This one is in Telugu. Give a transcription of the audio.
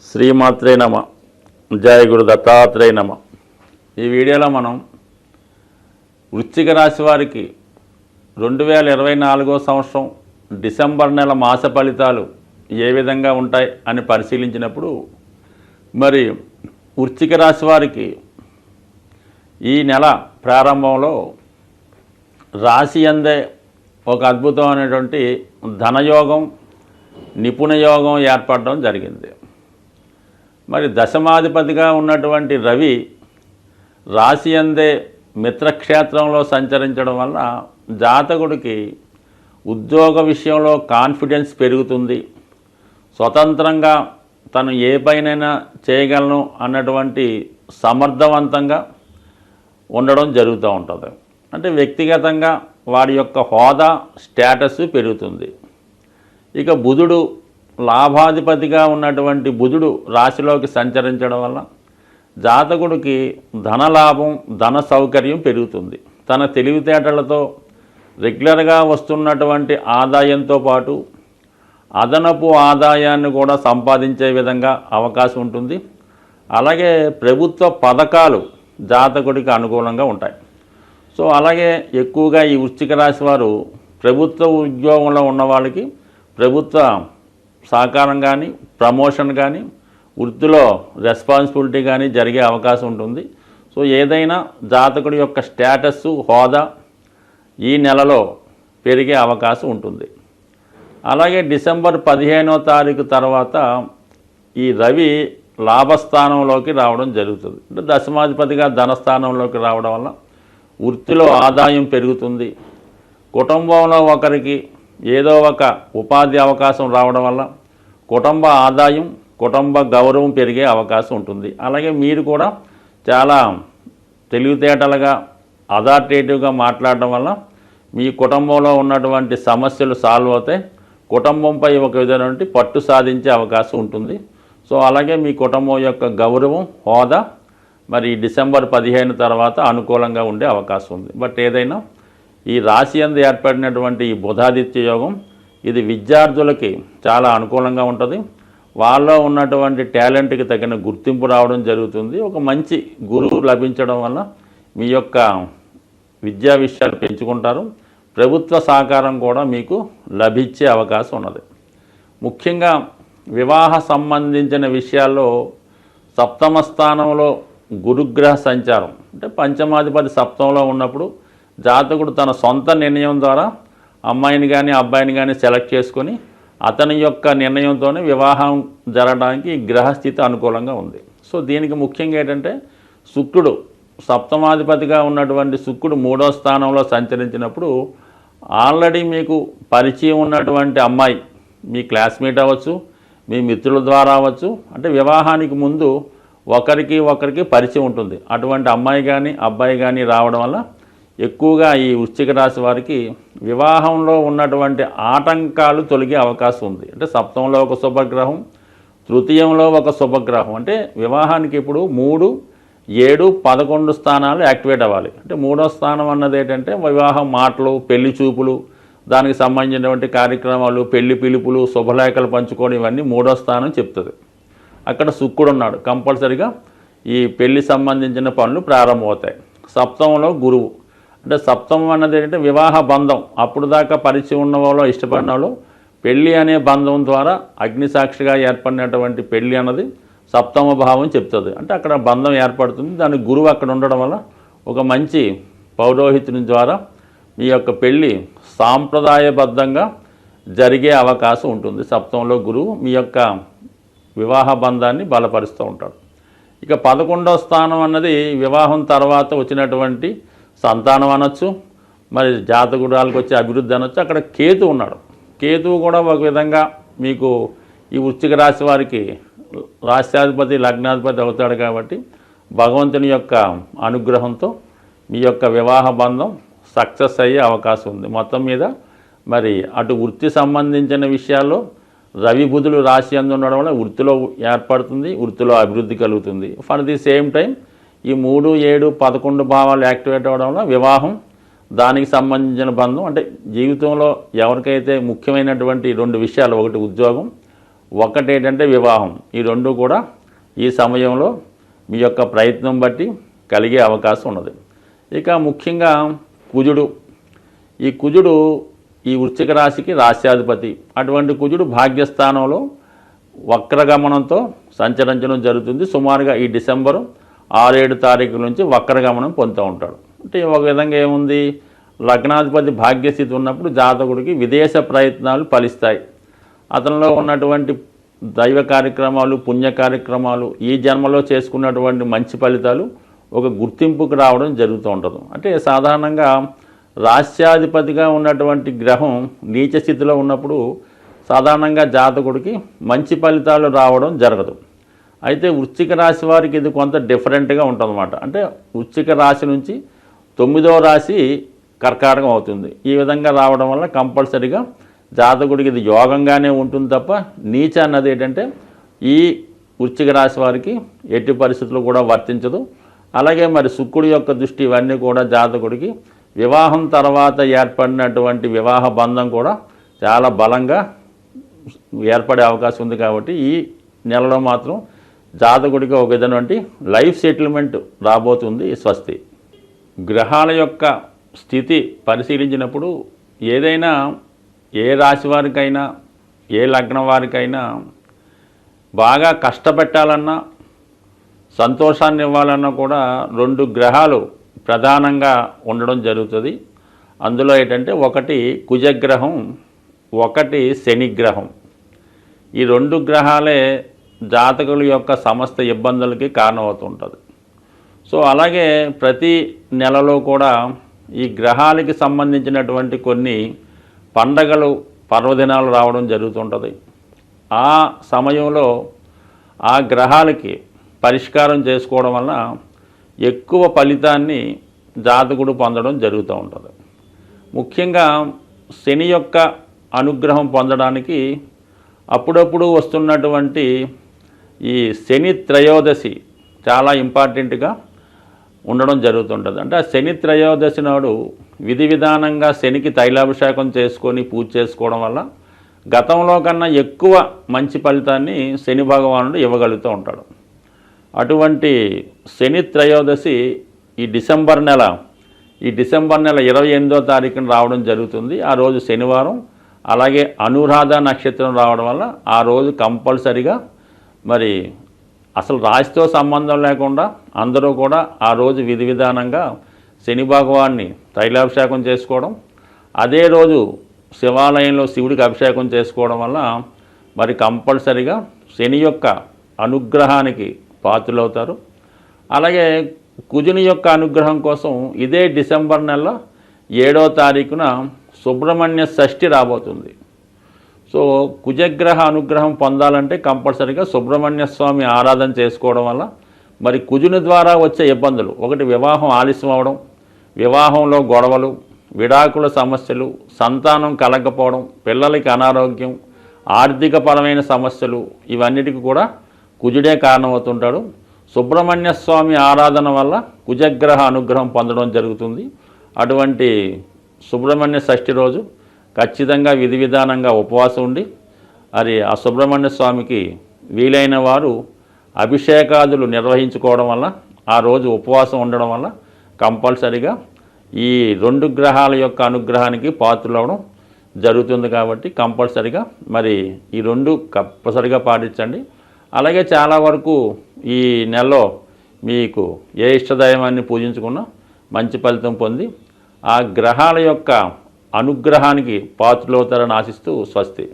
శ్రీమాత్రే నమ. జయ గురు దత్తాత్రేయ నమ. ఈ వీడియోలో మనం వృశ్చిక రాశి వారికి 2024 సంవత్సరం డిసెంబర్ నెల మాస ఫలితాలు ఏ విధంగా ఉంటాయి అని పరిశీలించినప్పుడు మరి వృశ్చిక రాశి వారికి ఈ నెల ప్రారంభంలో రాశి అందే ఒక అద్భుతమైనటువంటి ధనయోగం నిపుణ యోగం ఏర్పడడం జరిగింది. మరి దశమాధిపతిగా ఉన్నటువంటి రవి రాశి అందే మిత్రక్షేత్రంలో సంచరించడం వల్ల జాతకుడికి ఉద్యోగ విషయంలో కాన్ఫిడెన్స్ పెరుగుతుంది. స్వతంత్రంగా తను ఏ పైనైనా చేయగలను అన్నటువంటి సమర్థవంతంగా ఉండడం జరుగుతూ ఉంటుంది. అంటే వ్యక్తిగతంగా వారి యొక్క హోదా స్టేటస్ పెరుగుతుంది. ఇక బుధుడు లాభాధిపతిగా ఉన్నటువంటి బుధుడు రాశిలోకి సంచరించడం వల్ల జాతకుడికి ధనలాభం ధన సౌకర్యం పెరుగుతుంది. తన తెలివితేటలతో రెగ్యులర్గా వస్తున్నటువంటి ఆదాయంతో పాటు అదనపు ఆదాయాన్ని కూడా సంపాదించే విధంగా అవకాశం ఉంటుంది. అలాగే ప్రభుత్వ పథకాలు జాతకుడికి అనుకూలంగా ఉంటాయి. సో అలాగే ఎక్కువగా ఈ వృశ్చిక రాశి వారు ప్రభుత్వ ఉద్యోగంలో ఉన్న వాళ్ళకి ప్రభుత్వ సహకారం కానీ ప్రమోషన్ కానీ వృత్తిలో రెస్పాన్సిబిలిటీ కానీ జరిగే అవకాశం ఉంటుంది. సో ఏదైనా జాతకుడి యొక్క స్టేటస్ హోదా ఈ నెలలో పెరిగే అవకాశం ఉంటుంది. అలాగే డిసెంబర్ 15వ తారీఖు తర్వాత ఈ రవి లాభస్థానంలోకి రావడం జరుగుతుంది. అంటే దశమాధిపతిగా ధనస్థానంలోకి రావడం వల్ల వృత్తిలో ఆదాయం పెరుగుతుంది. కుటుంబంలో ఒకరికి ఏదో ఒక ఉపాధి అవకాశం రావడం వల్ల కుటుంబ ఆదాయం కుటుంబ గౌరవం పెరిగే అవకాశం ఉంటుంది. అలాగే మీరు కూడా చాలా తెలివితేటలుగా అథారిటేటివ్గా మాట్లాడడం వల్ల మీ కుటుంబంలో ఉన్నటువంటి సమస్యలు సాల్వ్ అవుతాయి. కుటుంబంపై ఒక విధమైనటువంటి పట్టు సాధించే అవకాశం ఉంటుంది. సో అలాగే మీ కుటుంబం యొక్క గౌరవం హోదా మరి డిసెంబర్ 15 తర్వాత అనుకూలంగా ఉండే అవకాశం ఉంది. బట్ ఏదైనా ఈ రాశి యందు ఏర్పడినటువంటి ఈ బుధాదిత్య యోగం ఇది విద్యార్థులకి చాలా అనుకూలంగా ఉంటుంది. వాళ్ళలో ఉన్నటువంటి టాలెంట్కి తగిన గుర్తింపు రావడం జరుగుతుంది. ఒక మంచి గురువు లభించడం వల్ల మీ యొక్క విద్యా విషయాలు పెంచుకుంటారు. ప్రభుత్వ సహకారం కూడా మీకు లభించే అవకాశం ఉన్నది. ముఖ్యంగా వివాహ సంబంధించిన విషయాల్లో సప్తమ స్థానంలో గురుగ్రహ సంచారం అంటే పంచమాధిపతి సప్తంలో ఉన్నప్పుడు జాతకుడు తన సొంత నిర్ణయం ద్వారా అమ్మాయిని కానీ అబ్బాయిని కానీ సెలెక్ట్ చేసుకొని అతని యొక్క నిర్ణయంతోనే వివాహం జరగడానికి గ్రహస్థితి అనుకూలంగా ఉంది. సో దీనికి ముఖ్యంగా ఏంటంటే శుక్రుడు సప్తమాధిపతిగా ఉన్నటువంటి శుక్రుడు 3వ స్థానంలో సంచరించినప్పుడు ఆల్రెడీ మీకు పరిచయం ఉన్నటువంటి అమ్మాయి మీ క్లాస్మేట్ అవ్వచ్చు, మీ మిత్రుల ద్వారా అవ్వచ్చు, అంటే వివాహానికి ముందు ఒకరికి పరిచయం ఉంటుంది. అటువంటి అమ్మాయి కానీ అబ్బాయి కానీ రావడం వల్ల ఎక్కువగా ఈ వృశ్చిక రాశి వారికి వివాహంలో ఉన్నటువంటి ఆటంకాలు తొలగే అవకాశం ఉంది. అంటే సప్తంలో ఒక శుభగ్రహం, తృతీయంలో ఒక శుభగ్రహం. అంటే వివాహానికి ఇప్పుడు 3, 7, 11 స్థానాలు యాక్టివేట్ అవ్వాలి. అంటే 3వ స్థానం అన్నది ఏంటంటే వివాహం మాటలు, పెళ్లి చూపులు, దానికి సంబంధించినటువంటి కార్యక్రమాలు, పెళ్లి పిలుపులు, శుభలేఖలు పంచుకోవడం ఇవన్నీ 3వ స్థానం చెప్తుంది. అక్కడ శుక్రుడు ఉన్నాడు. కంపల్సరిగా ఈ పెళ్లి సంబంధించిన పనులు ప్రారంభమవుతాయి. సప్తమంలో గురువు అంటే సప్తమం అన్నది ఏంటంటే వివాహ బంధం. అప్పుడు దాకా పరిచయం ఉన్న వాళ్ళు ఇష్టపడిన వాళ్ళు పెళ్ళి అనే బంధం ద్వారా అగ్నిసాక్షిగా ఏర్పడినటువంటి పెళ్ళి అన్నది సప్తమ భావం చెప్తుంది. అంటే అక్కడ బంధం ఏర్పడుతుంది. దానికి గురువు అక్కడ ఉండడం వల్ల ఒక మంచి పౌరోహితుని ద్వారా మీ యొక్క పెళ్ళి సాంప్రదాయబద్ధంగా జరిగే అవకాశం ఉంటుంది. సప్తంలో గురువు మీ యొక్క వివాహ బంధాన్ని బలపరుస్తూ ఉంటాడు. ఇక 11వ స్థానం అన్నది వివాహం తర్వాత వచ్చినటువంటి సంతానం అనొచ్చు, మరి జాతకురాలకు వచ్చే అభివృద్ధి అనొచ్చు. అక్కడ కేతు ఉన్నాడు. కేతువు కూడా ఒక విధంగా మీకు ఈ వృశ్చిక రాశి వారికి రాష్ట్రాధిపతి లగ్నాధిపతి అవుతాడు కాబట్టి భగవంతుని యొక్క అనుగ్రహంతో మీ యొక్క వివాహ బంధం సక్సెస్ అయ్యే అవకాశం ఉంది. మొత్తం మీద మరి అటు వృత్తి సంబంధించిన విషయాల్లో రవి బుధులు రాశి యందు ఉండడం వల్ల వృత్తిలో ఏర్పడుతుంది, వృత్తిలో అభివృద్ధి కలుగుతుంది. ఫర్ ది సేమ్ టైం ఈ 3, 7, 11 భావాలు యాక్టివేట్ అవ్వడం వల్ల వివాహం దానికి సంబంధించిన బంధం అంటే జీవితంలో ఎవరికైతే ముఖ్యమైనటువంటి 2 విషయాలు, ఒకటి ఉద్యోగం, ఒకటి ఏంటంటే వివాహం. ఈ రెండు కూడా ఈ సమయంలో మీ యొక్క ప్రయత్నం బట్టి కలిగే అవకాశం ఉన్నది. ఇక ముఖ్యంగా కుజుడు. ఈ కుజుడు ఈ వృశ్చిక రాశికి రాశ్యాధిపతి. అటువంటి కుజుడు భాగ్యస్థానంలో వక్రగమనంతో సంచరించడం జరుగుతుంది. సుమారుగా ఈ డిసెంబరు 6-7 తారీఖుల నుంచి వక్రగమనం పొందుతూ ఉంటాడు. అంటే ఒక విధంగా ఏముంది, లగ్నాధిపతి భాగ్యస్థితి ఉన్నప్పుడు జాతకుడికి విదేశ ప్రయత్నాలు ఫలిస్తాయి. అతనిలో ఉన్నటువంటి దైవ కార్యక్రమాలు, పుణ్య కార్యక్రమాలు, ఈ జన్మలో చేసుకున్నటువంటి మంచి ఫలితాలు ఒక గుర్తింపుకు రావడం జరుగుతూ ఉంటుంది. అంటే సాధారణంగా రాశ్యాధిపతిగా ఉన్నటువంటి గ్రహం నీచ స్థితిలో ఉన్నప్పుడు సాధారణంగా జాతకుడికి మంచి ఫలితాలు రావడం జరగదు. అయితే వృశ్చిక రాశి వారికి ఇది కొంత డిఫరెంట్గా ఉంటుందన్నమాట. అంటే వృశ్చిక రాశి నుంచి 9వ రాశి కర్కాటకం అవుతుంది. ఈ విధంగా రావడం వల్ల కంపల్సరీగా జాతకుడికి ఇది యోగంగానే ఉంటుంది తప్ప నీచ అన్నది ఏంటంటే ఈ వృశ్చిక రాశి వారికి ఎట్టి పరిస్థితులు కూడా వర్తించదు. అలాగే మరి శుక్రుడి యొక్క దృష్టి ఇవన్నీ కూడా జాతకుడికి వివాహం తర్వాత ఏర్పడినటువంటి వివాహ బంధం కూడా చాలా బలంగా ఏర్పడే అవకాశం ఉంది. కాబట్టి ఈ నెలలో మాత్రం జాతకుడికి ఒక విధమైనటువంటి లైఫ్ సెటిల్మెంట్ రాబోతుంది. స్వస్తి. గ్రహాల యొక్క స్థితి పరిశీలించినప్పుడు ఏదైనా ఏ రాశి వారికైనా ఏ లగ్నం వారికైనా బాగా కష్టపెట్టాలన్నా సంతోషాన్ని ఇవ్వాలన్నా కూడా 2 గ్రహాలు ప్రధానంగా ఉండడం జరుగుతుంది. అందులో ఏంటంటే ఒకటి కుజగ్రహం, ఒకటి శనిగ్రహం. ఈ 2 గ్రహాలే జాతకుల యొక్క సమస్త ఇబ్బందులకి కారణమవుతుంటుంది. సో అలాగే ప్రతి నెలలో కూడా ఈ గ్రహాలకి సంబంధించినటువంటి కొన్ని పండగలు, పర్వదినాలు రావడం జరుగుతుంటుంది. ఆ సమయంలో ఆ గ్రహాలకి పరిష్కారం చేసుకోవడం వల్ల ఎక్కువ ఫలితాన్ని జాతకుడు పొందడం జరుగుతూ ఉంటుంది. ముఖ్యంగా శని యొక్క అనుగ్రహం పొందడానికి అప్పుడప్పుడు వస్తున్నటువంటి ఈ శని త్రయోదశి చాలా ఇంపార్టెంట్గా ఉండడం జరుగుతుంటుంది. అంటే ఆ శని త్రయోదశి నాడు విధి విధానంగా శనికి తైలాభిషేకం చేసుకొని పూజ చేసుకోవడం వల్ల గతంలో కన్నా ఎక్కువ మంచి ఫలితాన్ని శని భగవానుడు ఇవ్వగలుగుతూ ఉంటాడు. అటువంటి శని త్రయోదశి ఈ డిసెంబర్ నెల 28వ తారీఖున రావడం జరుగుతుంది. ఆ రోజు శనివారం. అలాగే అనురాధ నక్షత్రం రావడం వల్ల ఆ రోజు కంపల్సరిగా మరి అసలు రాశితో సంబంధం లేకుండా అందరూ కూడా ఆ రోజు విధి విధానంగా శని భగవాన్ని తైలాభిషేకం చేసుకోవడం, అదే రోజు శివాలయంలో శివుడికి అభిషేకం చేసుకోవడం వల్ల మరి కంపల్సరిగా శని యొక్క అనుగ్రహానికి పాత్రులవుతారు. అలాగే కుజుని యొక్క అనుగ్రహం కోసం ఇదే డిసెంబర్ నెల 7వ తారీఖున సుబ్రహ్మణ్య షష్ఠి రాబోతుంది. సో కుజగ్రహ అనుగ్రహం పొందాలంటే కంపల్సరీగా సుబ్రహ్మణ్య స్వామి ఆరాధన చేసుకోవడం వల్ల మరి కుజుని ద్వారా వచ్చే ఇబ్బందులు, ఒకటి వివాహం ఆలస్యం అవడం, వివాహంలో గొడవలు, విడాకుల సమస్యలు, సంతానం కలగకపోవడం, పిల్లలకి అనారోగ్యం, ఆర్థికపరమైన సమస్యలు, ఇవన్నిటికీ కూడా కుజుడే కారణమవుతుంటాడు. సుబ్రహ్మణ్య స్వామి ఆరాధన వల్ల కుజగ్రహ అనుగ్రహం పొందడం జరుగుతుంది. అటువంటి సుబ్రహ్మణ్య షష్ఠి రోజు ఖచ్చితంగా విధి విధానంగా ఉపవాసం ఉండి మరి ఆ సుబ్రహ్మణ్య స్వామికి వీలైన వారు అభిషేకాదులు నిర్వహించుకోవడం వల్ల, ఆ రోజు ఉపవాసం ఉండడం వల్ల కంపల్సరిగా ఈ 2 గ్రహాల యొక్క అనుగ్రహానికి పాత్రలవడం జరుగుతుంది. కాబట్టి కంపల్సరిగా మరి ఈ 2 కంపల్సరిగా పాటించండి. అలాగే చాలా వరకు ఈ నెలలో మీకు ఏ ఇష్టదైవాన్ని పూజించుకున్నా మంచి ఫలితం పొంది ఆ గ్రహాల యొక్క అనుగ్రహానికి పాత్రలవుతారని ఆశిస్తూ స్వస్తి.